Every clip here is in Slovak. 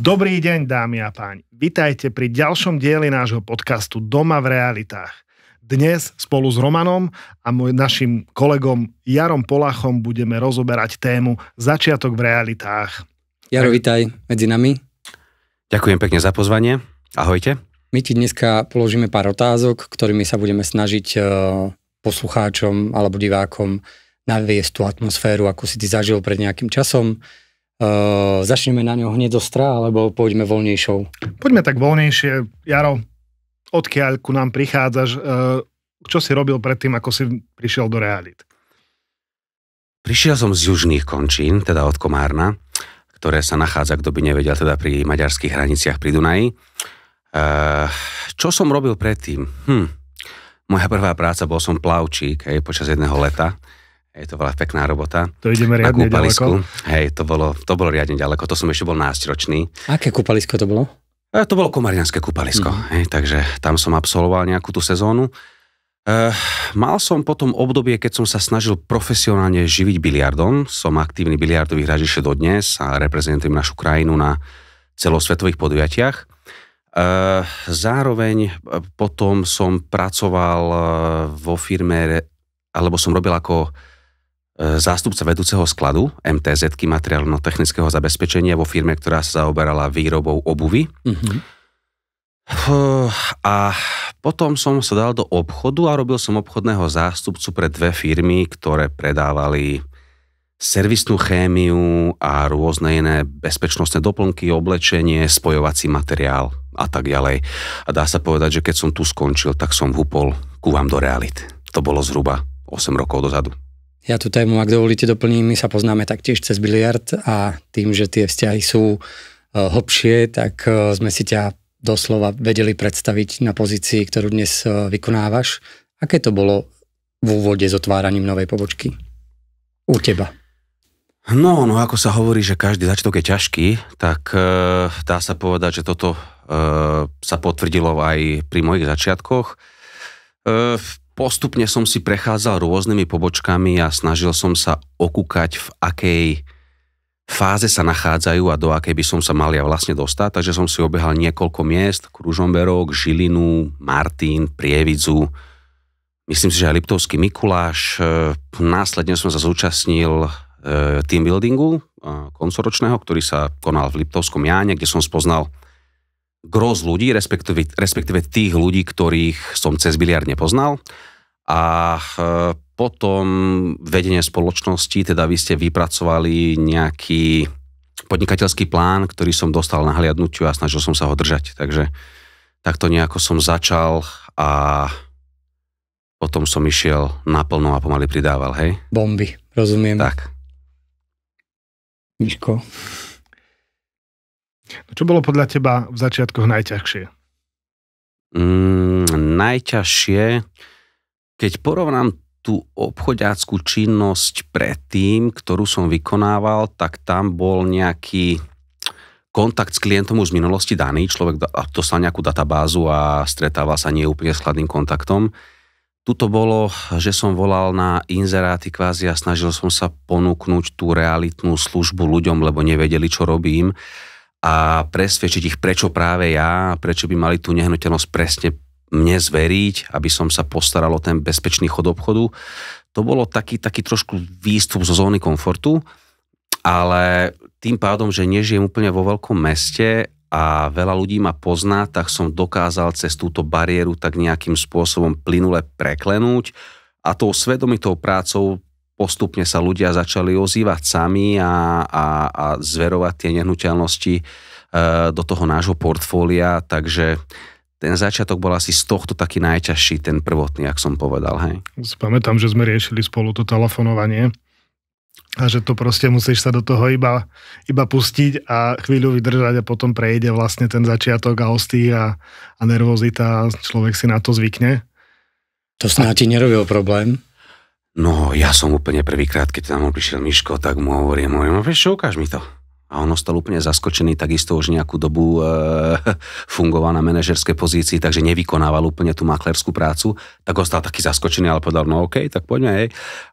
Dobrý deň, dámy a páni. Vitajte pri ďalšom dieli nášho podcastu Doma v realitách. Dnes spolu s Romanom a našim kolegom Jarom Polachom budeme rozoberať tému Začiatok v realitách. Jaro, vitaj medzi nami. Ďakujem pekne za pozvanie. Ahojte. My ti dneska položíme pár otázok, ktorými sa budeme snažiť poslucháčom alebo divákom naviesť tú atmosféru, ako si ty zažil pred nejakým časom. Začneme na ňo hneď ostrá, alebo poďme voľnejšou? Poďme tak voľnejšie. Jaro, odkiaľ ku nám prichádzaš? Čo si robil predtým, ako si prišiel do realít? Prišiel som z južných končín, teda od Komárna, ktoré sa nachádza, kto by nevedel, teda pri maďarských hraniciach pri Dunaji. Čo som robil predtým? Moja prvá práca, bol som plavčík, počas jedného leta. To bola pekná robota. To ideme riadne ďaleko. To bolo riadne ďaleko. To som ešte bol 18-ročný. Aké kúpalisko to bolo? To bolo komárňanské kúpalisko. Takže tam som absolvoval nejakú tú sezónu. Mal som potom obdobie, keď som sa snažil profesionálne živiť biliardom. Som aktívny biliardový hráč ešte dodnes a reprezentujem našu krajinu na celosvetových podujatiach. Zároveň potom som pracoval vo firme, alebo som robil ako zástupca vedúceho skladu MTZ-ky, materiálno-technického zabezpečenia vo firme, ktorá sa zaoberala výrobou obuvy. A potom som sa dal do obchodu a robil som obchodného zástupcu pre dve firmy, ktoré predávali servisnú chémiu a rôzne iné bezpečnostné doplnky, oblečenie, spojovací materiál a tak ďalej. A dá sa povedať, že keď som tu skončil, tak som húpol ku vám do realit. To bolo zhruba 8 rokov dozadu. Ja tú tému, ak dovolíte, doplním. My sa poznáme taktiež cez biliard a tým, že tie vzťahy sú hlbšie, tak sme si ťa doslova vedeli predstaviť na pozícii, ktorú dnes vykonávaš. Aké to bolo v úvode s otváraním novej pobočky u teba? No, ako sa hovorí, že každý začiatok je ťažký, tak dá sa povedať, že toto sa potvrdilo aj pri mojich začiatkoch. Postupne som si prechádzal rôznymi pobočkami a snažil som sa okúkať, v akej fáze sa nachádzajú a do akej by som sa mal ja vlastne dostať. Takže som si obehal niekoľko miest, Kružomberok, Žilinu, Martin, Prievidzu, myslím si, že aj Liptovský Mikuláš. Následne som sa zúčastnil team buildingu koncoročného, ktorý sa konal v Liptovskom Jáne, kde som spoznal gros ľudí, respektíve tých ľudí, ktorých som cez biliard nepoznal. A potom vedenie spoločnosti, teda vy ste vypracovali nejaký podnikateľský plán, ktorý som dostal na hliadnutiu a snažil som sa ho držať. Takže takto nejako som začal a potom som išiel naplno a pomaly pridával, hej? Bomby, rozumiem. Tak. Miško? Čo bolo podľa teba v začiatkoch najťažšie? Najťažšie, keď porovnám tú obchodiackú činnosť predtým, ktorú som vykonával, tak tam bol nejaký kontakt s klientom už z minulosti daný. Človek dostal nejakú databázu a stretával sa nie úplne s chladným kontaktom. Tuto bolo, že som volal na inzeráty kvázi a snažil som sa ponúknuť tú realitnú službu ľuďom, lebo nevedeli, čo robím a presvedčiť ich, prečo práve ja, prečo by mali tú nehnuteľnosť presne mne zveriť, aby som sa postaral o ten bezpečný chod obchodu. To bolo taký trošku výstup zo zóny komfortu, ale tým pádom, že nežijem úplne vo veľkom meste a veľa ľudí ma pozná, tak som dokázal cez túto bariéru tak nejakým spôsobom plynule preklenúť a tou svedomitou prácou postupne sa ľudia začali ozývať sami a zverovať tie nehnuteľnosti do toho nášho portfólia, takže ten začiatok bol asi z tohto taký najťažší, ten prvotný, jak som povedal, hej. Pamätám, že sme riešili spolu to telefonovanie a že to proste musíš sa do toho iba pustiť a chvíľu vydržať a potom prejde vlastne ten začiatok a ostý a nervozita a človek si na to zvykne. To snáď ti nerobil problém? No, ja som úplne prvýkrát, keď tam prišiel Miško, tak mu hovorím, vieš čo, ukáž mi to. A on ostal úplne zaskočený, takisto už nejakú dobu fungoval na manažerskej pozícii, takže nevykonával úplne tú maklerskú prácu, tak ostal taký zaskočený, ale povedal, no okej, tak poďme, hej.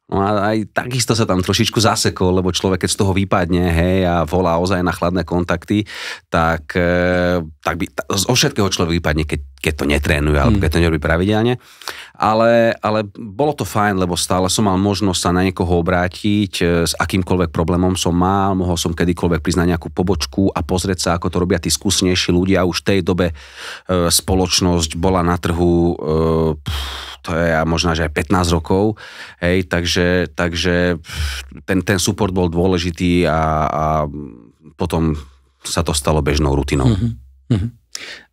No a aj takisto sa tam trošičku zasekol, lebo človek, keď z toho vypadne, hej, a volá ozaj na chladné kontakty, tak by zo všetkého človek vypadne, keď to netrénuje, alebo keď to nerobí pravidelne. Ale bolo to fajn, lebo stále som mal možnosť sa na niekoho obrátiť, s akýmkoľvek problémom som mal, mohol som kedykoľvek prísť na nejakú pobočku a pozrieť sa, ako to robia tí skúsenejší ľudia. Už v tej dobe spoločnosť bola na trhu, to je možno aj 15 rokov, hej, takže ten support bol dôležitý a potom sa to stalo bežnou rutinou.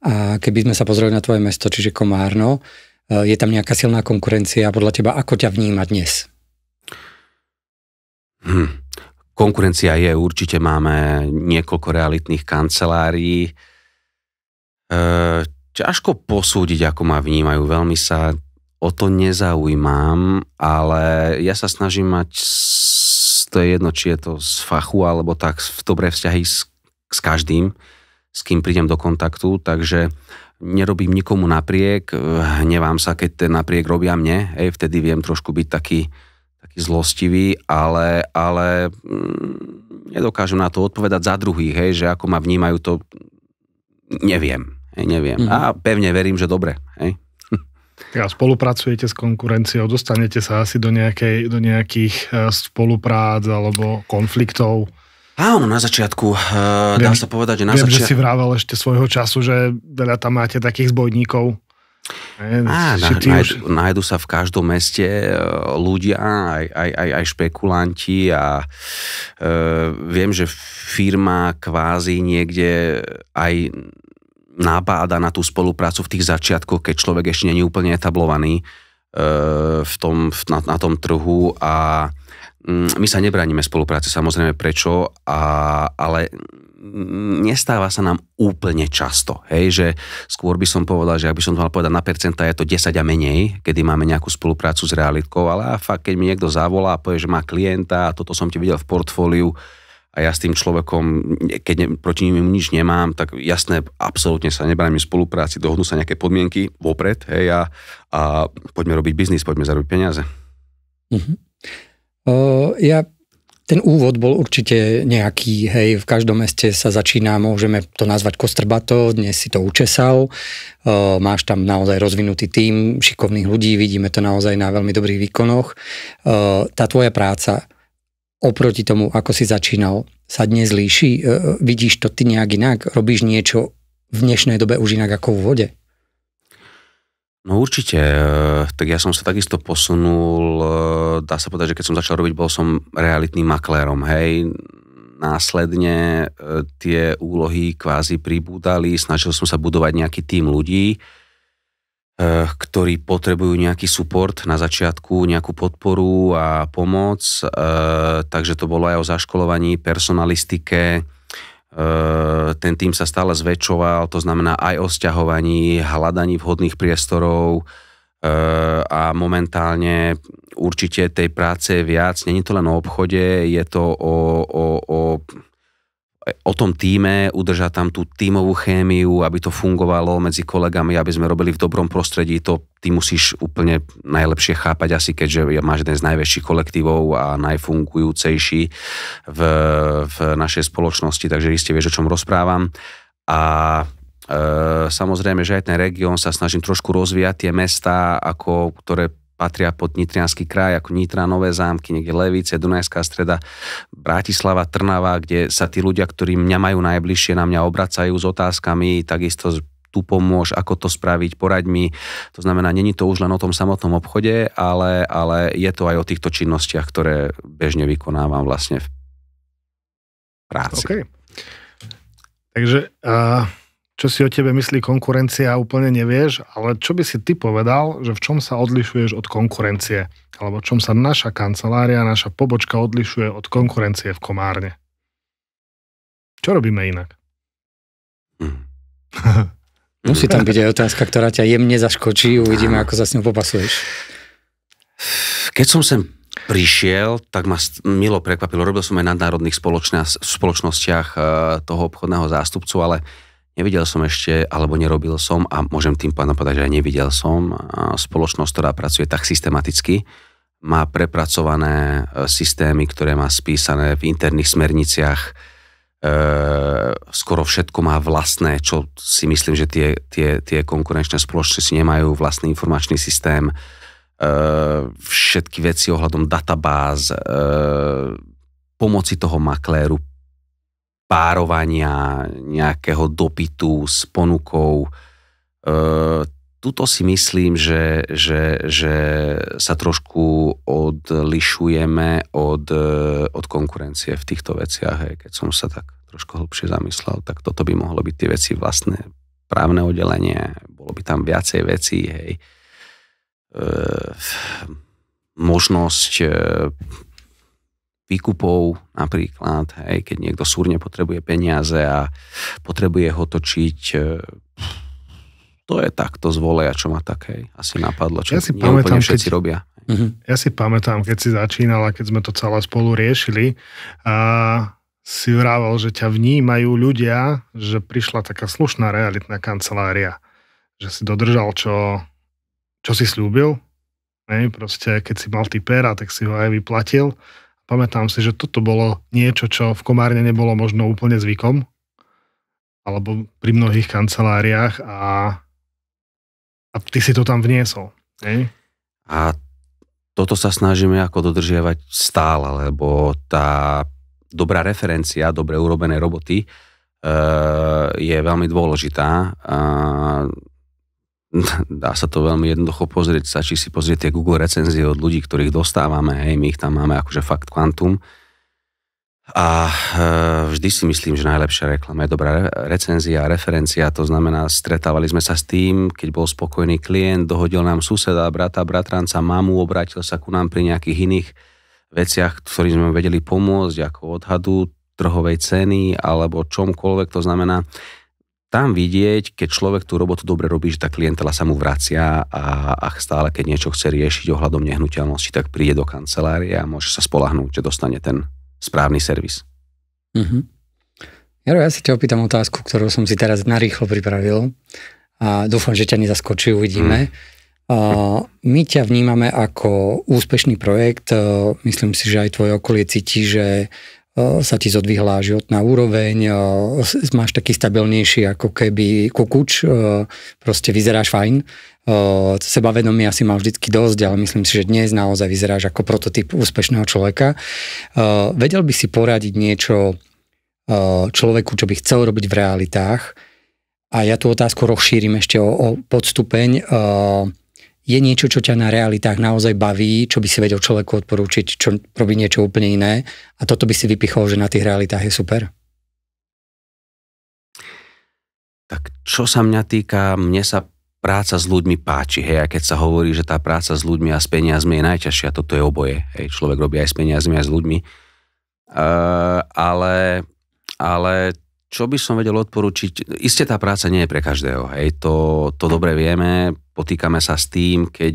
A keby sme sa pozreli na tvoje mesto, čiže Komárno, je tam nejaká silná konkurencia, podľa teba, ako ťa vníma dnes? Konkurencia je, určite máme niekoľko realitných kancelárií. Ťažko posúdiť, ako ma vnímajú, veľmi sa o to nezaujímam, ale ja sa snažím mať, to je jedno, či je to z fachu, alebo tak v dobré vzťahy s každým, s kým prídem do kontaktu, takže nerobím nikomu napriek, hnevám sa, keď ten napriek robia mne, vtedy viem trošku byť taký zlostivý, ale nedokážem na to odpovedať za druhých, že ako ma vnímajú, to neviem. A pevne verím, že dobre. Ja, spolupracujete s konkurenciou, dostanete sa asi do nejakých spoluprác alebo konfliktov? Áno, na začiatku dá sa povedať, že na začiatku... Viem, že si vrával ešte svojho času, že veľa tam máte takých zbojníkov. Nájdu sa v každom meste ľudia, aj špekulanti a viem, že firma kvázi niekde aj nabáda na tú spoluprácu v tých začiatkoch, keď človek ešte nie je úplne etablovaný na tom trhu a my sa nebránime spolupráce, samozrejme prečo, ale nestáva sa nám úplne často, že skôr by som povedal, že ak by som to mal povedať na percenta, je to 10 a menej, kedy máme nejakú spoluprácu s realitkou, ale fakt, keď mi niekto zavolá a povie, že má klienta a toto som ti videl v portfóliu a ja s tým človekom, keď proti nim nič nemám, tak jasné, absolútne sa nebránim spolupráci, dohodnú sa nejaké podmienky vopred, a poďme robiť biznis, poďme zarobiť peniaze. Ten úvod bol určite nejaký, v každom meste sa začína, môžeme to nazvať kostrbato, dnes si to učesal, máš tam naozaj rozvinutý tím šikovných ľudí, vidíme to naozaj na veľmi dobrých výkonoch. Tá tvoja práca oproti tomu, ako si začínal, sa dnes líši? Vidíš to ty nejak inak? Robíš niečo v dnešnej dobe už inak ako v úvode? No určite, tak ja som sa takisto posunul, dá sa povedať, že keď som začal robiť, bol som realitným maklérom, Následne tie úlohy kvázi pribúdali, snažil som sa budovať nejaký tím ľudí, ktorí potrebujú nejaký support na začiatku, nejakú podporu a pomoc, takže to bolo aj o zaškolovaní, personalistike. Ten tím sa stále zväčšoval, to znamená aj o sťahovaní, hľadaní vhodných priestorov a momentálne určite tej práce je viac. Není to len o obchode, je to o tom tíme, udržať tam tú tímovú chémiu, aby to fungovalo medzi kolegami, aby sme robili v dobrom prostredí. To ty musíš úplne najlepšie chápať asi, keďže máš jeden z najväčších kolektívov a najfungujúcejší v našej spoločnosti, takže iste vieš, o čom rozprávam. A samozrejme, že aj ten región sa snažím trošku rozvíjať, tie mestá, ktoré patria pod Nitriansky kraj, ako Nitra, Nové Zámky, niekde Levice, Dunajská Streda, Bratislava, Trnava, kde sa tí ľudia, ktorí mňa majú najbližšie, na mňa obracajú s otázkami, takisto tu pomôž, ako to spraviť, poraď mi. To znamená, není to už len o tom samotnom obchode, ale je to aj o týchto činnostiach, ktoré bežne vykonávam vlastne v práci. Okay. Takže čo si o tebe myslí konkurencia, úplne nevieš, ale čo by si ty povedal, že v čom sa odlišuješ od konkurencie? Alebo v čom sa naša kancelária, naša pobočka odlišuje od konkurencie v Komárne? Čo robíme inak? Musí tam byť aj otázka, ktorá ťa jemne zaškočí, uvidíme, ako sa s ňou popasuješ. Keď som sem prišiel, tak ma milo prekvapilo. Robil som aj na nadnárodných spoločnostiach toho obchodného zástupcu, ale nevidel som ešte, alebo nerobil som, a môžem tým pádom povedať, že aj nevidel som spoločnosť, ktorá pracuje tak systematicky, má prepracované systémy, ktoré má spísané v interných smerniciach, skoro všetko má vlastné, čo si myslím, že tie konkurenčné spoločnosti nemajú vlastný informačný systém, všetky veci ohľadom databáz, pomoci toho makléru, párovania nejakého dopytu s ponukou. Tuto si myslím, že sa trošku odlišujeme od konkurencie v týchto veciach. Hej. Keď som sa tak trošku hlbšie zamyslel, tak toto by mohlo byť tie veci vlastné právne oddelenie, bolo by tam viacej vecí, hej. Možnosť výkupov napríklad, hej, keď niekto súrne potrebuje peniaze a potrebuje ho točiť, to je takto z voleja, čo ma tak, hej, asi napadlo, čo neúplne všetci robia. Ja si pamätám, keď si začínal a keď sme to celé spolu riešili, a si vravel, že ťa vnímajú ľudia, že prišla taká slušná realitná kancelária, že si dodržal, čo si slúbil. Proste, keď si mal typera, tak si ho aj vyplatil. Pamätám si, že toto bolo niečo, čo v Komárne nebolo možno úplne zvykom, alebo pri mnohých kanceláriách, a ty si to tam vniesol. Ne? A toto sa snažíme ako dodržiavať stále, lebo tá dobrá referencia, dobre urobené roboty je veľmi dôležitá. Dá sa to veľmi jednoducho pozrieť, stačí si pozrieť tie Google recenzie od ľudí, ktorých dostávame, hej, my ich tam máme akože fakt kvantum. A vždy si myslím, že najlepšia reklama je dobrá recenzia, referencia, to znamená, stretávali sme sa s tým, keď bol spokojný klient, dohodil nám suseda, brata, bratranca, mamu, obrátil sa ku nám pri nejakých iných veciach, ktorým sme vedeli pomôcť, ako odhadu trhovej ceny alebo čomkoľvek, to znamená, tam vidieť, keď človek tú robotu dobre robí, že tá klientela sa mu vracia a stále, keď niečo chce riešiť ohľadom nehnuteľnosti, tak príde do kancelárie a môže sa spoľahnúť, že dostane ten správny servis. Jaro, ja si ťa opýtam otázku, ktorú som si teraz narýchlo pripravil a dúfam, že ťa nezaskočí, uvidíme. My ťa vnímame ako úspešný projekt, myslím si, že aj tvoje okolie cíti, že sa ti zodvihla životná úroveň, máš taký stabilnejší ako keby kukuč, proste vyzeráš fajn. Sebavedomie asi mal vždycky dosť, ale myslím si, že dnes naozaj vyzeráš ako prototyp úspešného človeka. Vedel by si poradiť niečo človeku, čo by chcel robiť v realitách? A ja tú otázku rozšírim ešte o podstupeň. Je niečo, čo ťa na realitách naozaj baví, čo by si vedel človeku odporúčiť, čo robí niečo úplne iné, a toto by si vypichol, že na tých realitách je super? Tak čo sa mňa týka, mne sa práca s ľuďmi páči, hej, a keď sa hovorí, že tá práca s ľuďmi a s peniazmi je najťažšia, toto je oboje, hej, človek robí aj s peniazmi, aj s ľuďmi, ale čo by som vedel odporučiť, isté tá práca nie je pre každého, hej, to dobre vieme, potýkame sa s tým, keď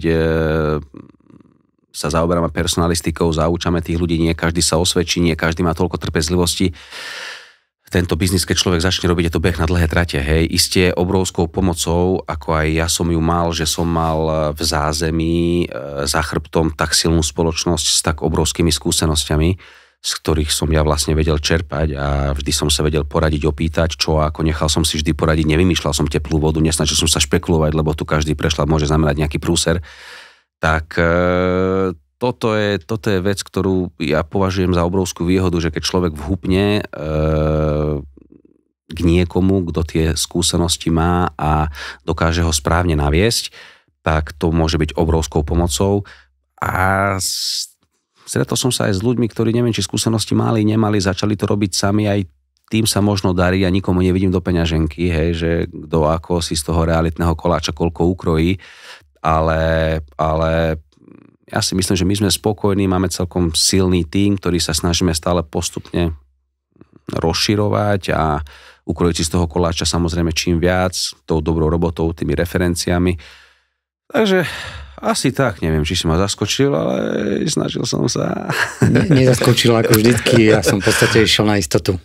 sa zaoberáme personalistikou, zaučame tých ľudí, nie každý sa osvedčí, nie každý má toľko trpezlivosti. Tento biznis, keď človek začne robiť, je to beh na dlhé trate, hej, isté obrovskou pomocou, ako aj ja som ju mal, že som mal v zázemí za chrbtom tak silnú spoločnosť s tak obrovskými skúsenosťami, z ktorých som ja vlastne vedel čerpať a vždy som sa vedel poradiť, opýtať, čo ako nechal som si vždy poradiť, nevymýšľal som teplú vodu, nesnažil som sa špekulovať, lebo tu každý prešľad môže znamenať nejaký prúser. Tak toto je vec, ktorú ja považujem za obrovskú výhodu, že keď človek vhupne k niekomu, kto tie skúsenosti má a dokáže ho správne naviesť, tak to môže byť obrovskou pomocou. A stretol som sa aj s ľuďmi, ktorí neviem, či skúsenosti mali, nemali, začali to robiť sami, aj tým sa možno darí a nikomu nevidím do peňaženky, hej, že kto ako si z toho realitného koláča koľko ukrojí, ale ja si myslím, že my sme spokojní, máme celkom silný tím, ktorý sa snažíme stále postupne rozširovať a ukrojiť si z toho koláča samozrejme čím viac, tou dobrou robotou, tými referenciami. Takže Asi tak, neviem, či si ma zaskočil, ale snažil som sa. Nezaskočil ako vždycky, ja som v podstate išiel na istotu.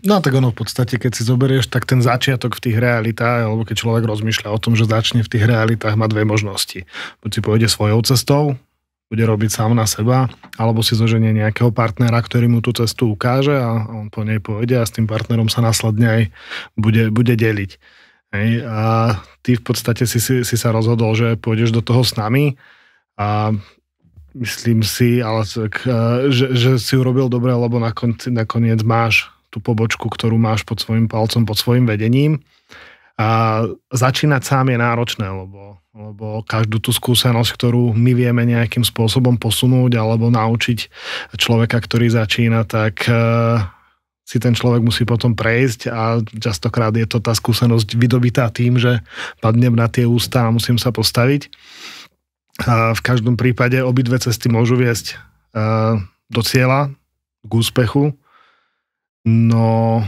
No tak ono v podstate, keď si zoberieš, tak ten začiatok v tých realitách, alebo keď človek rozmýšľa o tom, že začne v tých realitách, má dve možnosti. Buď si pôjde svojou cestou, bude robiť sám na seba, alebo si zoženie nejakého partnera, ktorý mu tú cestu ukáže a on po nej pôjde a s tým partnerom sa následne aj bude deliť. Hej. A ty v podstate si sa rozhodol, že pôjdeš do toho s nami a myslím si, ale že si urobil dobre, lebo nakoniec máš tú pobočku, ktorú máš pod svojím palcom, pod svojím vedením. A začínať sám je náročné, lebo každú tú skúsenosť, ktorú my vieme nejakým spôsobom posunúť alebo naučiť človeka, ktorý začína, tak si ten človek musí potom prejsť a častokrát je to tá skúsenosť vydobitá tým, že padnem na tie ústa a musím sa postaviť. A v každom prípade obidve cesty môžu viesť do cieľa, k úspechu. No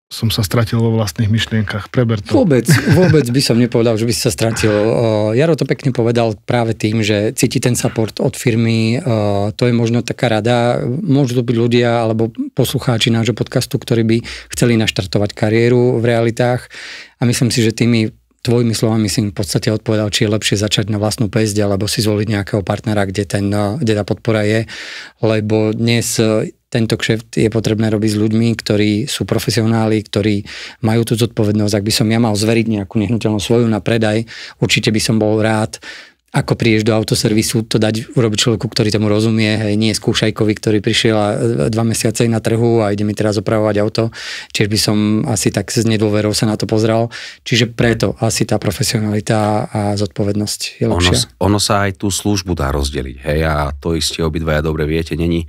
som sa stratil vo vlastných myšlienkach. Preber to. Vôbec by som nepovedal, že by si sa stratil. Jaro to pekne povedal práve tým, že cíti ten support od firmy. To je možno taká rada. Môžu to byť ľudia alebo poslucháči nášho podcastu, ktorí by chceli naštartovať kariéru v realitách. A myslím si, že tými tvojimi slovami si v podstate odpovedal, či je lepšie začať na vlastnú päsť, alebo si zvoliť nejakého partnera, kde tá podpora je. Lebo dnes tento kšeft je potrebné robiť s ľuďmi, ktorí sú profesionáli, ktorí majú tú zodpovednosť. Ak by som ja mal zveriť nejakú nehnuteľnosť svoju na predaj, určite by som bol rád, ako prídeš do autoservisu, to dať urobiť človeku, ktorý tomu rozumie, hej, nie skúšajkovi, ktorý prišiel 2 mesiace na trhu a ide mi teraz opravovať auto. Čiže by som asi tak s nedôverou sa na to pozrel. Čiže preto asi tá profesionalita a zodpovednosť je lepšia. Ono sa aj tú službu dá rozdeliť, hej, a to isté obidvaja dobre viete, není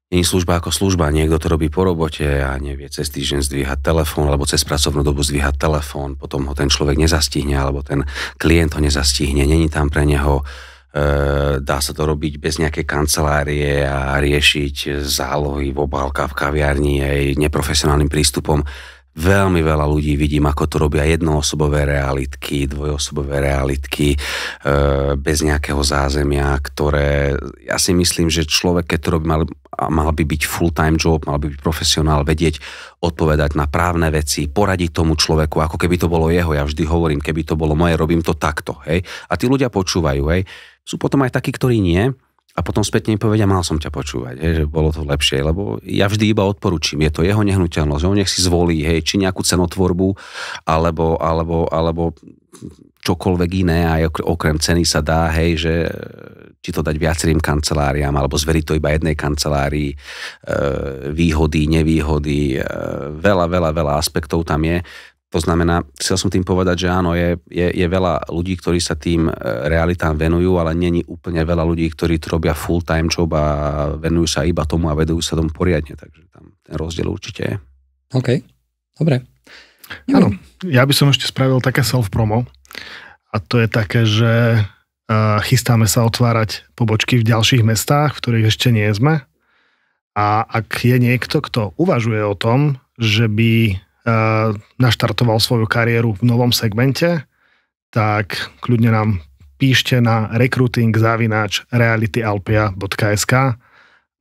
služba ako služba, niekto to robí po robote a nevie cez týždeň zdvíhať telefón, alebo cez pracovnú dobu zdvíhať telefón, potom ho ten človek nezastihne, alebo ten klient ho nezastihne, není tam pre neho, dá sa to robiť bez nejakej kancelárie a riešiť zálohy v obálkach v kaviarni aj neprofesionálnym prístupom. Veľmi veľa ľudí vidím, ako to robia jednoosobové realitky, dvojosobové realitky, bez nejakého zázemia, ktoré, ja si myslím, že človek, keď to robí, mal by byť full-time job, mal by byť profesionál, vedieť odpovedať na právne veci, poradiť tomu človeku, ako keby to bolo jeho. Ja vždy hovorím, keby to bolo moje, robím to takto, hej. A tí ľudia počúvajú, hej. Sú potom aj takí, ktorí nie. A potom spätne mi povedia, mal som ťa počúvať, hej, že bolo to lepšie, lebo ja vždy iba odporúčim, je to jeho nehnuteľnosť, on nech si zvolí, hej, či nejakú cenotvorbu, alebo čokoľvek iné, aj okrem ceny sa dá, hej, že či to dať viacerým kanceláriám, alebo zveriť to iba jednej kancelárii, výhody, nevýhody, veľa aspektov tam je. To znamená, chcel som tým povedať, že áno, je veľa ľudí, ktorí sa tým realitám venujú, ale není úplne veľa ľudí, ktorí to robia full-time job a venujú sa iba tomu a vedujú sa tomu poriadne. Takže tam ten rozdiel určite je. OK, dobre. Áno, ja by som ešte spravil také self-promo a to je také, že chystáme sa otvárať pobočky v ďalších mestách, v ktorých ešte nie sme. A ak je niekto, kto uvažuje o tom, že by naštartoval svoju kariéru v novom segmente, tak kľudne nám píšte na recruiting@realityalpia.sk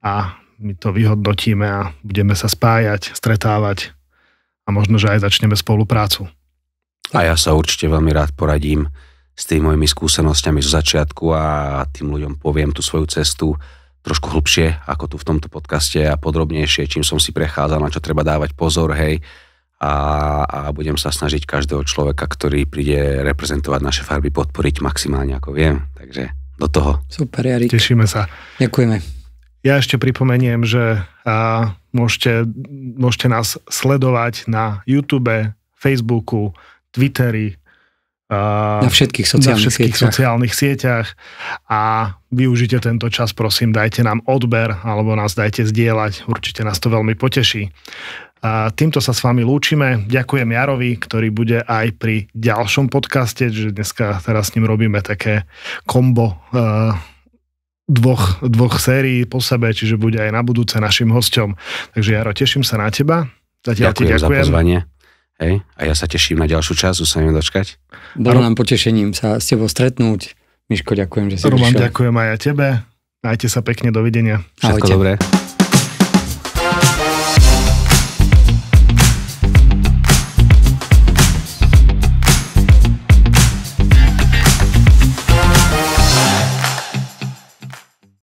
a my to vyhodnotíme a budeme sa spájať, stretávať a možno, že aj začneme spoluprácu. A ja sa určite veľmi rád poradím s tými mojimi skúsenosťami zo začiatku a tým ľuďom poviem tú svoju cestu trošku hlbšie, ako tu v tomto podcaste a podrobnejšie, čím som si prechádzal, na čo treba dávať pozor, hej. A budem sa snažiť každého človeka, ktorý príde reprezentovať naše farby, podporiť maximálne, ako viem. Takže do toho. Super, Jarik. Tešíme sa. Ďakujeme. Ja ešte pripomeniem, že môžete nás sledovať na YouTube, Facebooku, Twitteri, na všetkých sociálnych sieťach a využite tento čas, prosím, dajte nám odber alebo nás dajte zdieľať, určite nás to veľmi poteší. A týmto sa s vami lúčime. Ďakujem Jarovi, ktorý bude aj pri ďalšom podcaste, že dneska teraz s ním robíme také kombo dvoch sérií po sebe, čiže bude aj na budúce našim hosťom. Takže Jaro, teším sa na teba. Ďakujem za pozvanie. Hej? A ja sa teším na ďalšiu časť, už sa neviem dočkať. Bolo nám potešením sa s tebou stretnúť. Miško, ďakujem, že si Roman, prišiel. ďakujem aj ja tebe. Majte sa pekne, dovidenia. Všetko Ahojte. dobré.